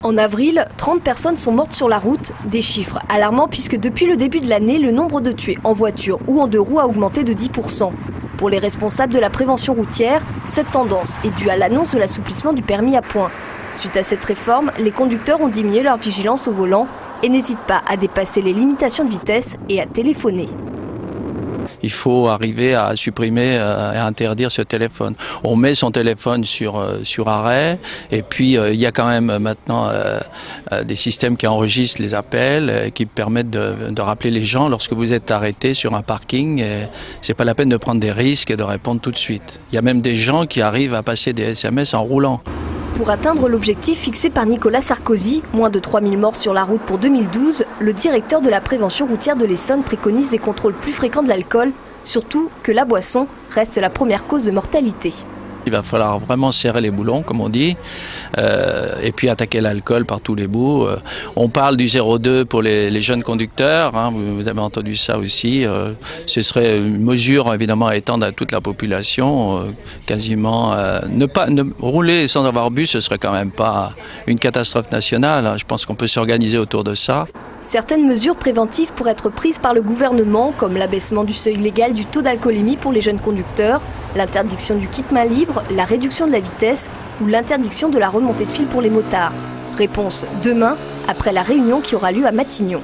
En avril, 30 personnes sont mortes sur la route, des chiffres alarmants puisque depuis le début de l'année, le nombre de tués en voiture ou en deux roues a augmenté de 10%. Pour les responsables de la prévention routière, cette tendance est due à l'annonce de l'assouplissement du permis à points. Suite à cette réforme, les conducteurs ont diminué leur vigilance au volant et n'hésitent pas à dépasser les limitations de vitesse et à téléphoner. Il faut arriver à supprimer et à interdire ce téléphone. On met son téléphone sur arrêt et puis il y a quand même maintenant des systèmes qui enregistrent les appels qui permettent de rappeler les gens lorsque vous êtes arrêté sur un parking. C'est pas la peine de prendre des risques et de répondre tout de suite. Il y a même des gens qui arrivent à passer des SMS en roulant. Pour atteindre l'objectif fixé par Nicolas Sarkozy, moins de 3000 morts sur la route pour 2012, le directeur de la prévention routière de l'Essonne préconise des contrôles plus fréquents de l'alcool, surtout que la boisson reste la première cause de mortalité. Il va falloir vraiment serrer les boulons, comme on dit, et puis attaquer l'alcool par tous les bouts. On parle du 0,2 pour les jeunes conducteurs, hein, vous avez entendu ça aussi. Ce serait une mesure évidemment à étendre à toute la population. Quasiment, ne rouler sans avoir bu, ce serait quand même pas une catastrophe nationale. Hein. Je pense qu'on peut s'organiser autour de ça. Certaines mesures préventives pourraient être prises par le gouvernement, comme l'abaissement du seuil légal du taux d'alcoolémie pour les jeunes conducteurs, l'interdiction du kit main libre, la réduction de la vitesse ou l'interdiction de la remontée de fil pour les motards. Réponse demain, après la réunion qui aura lieu à Matignon.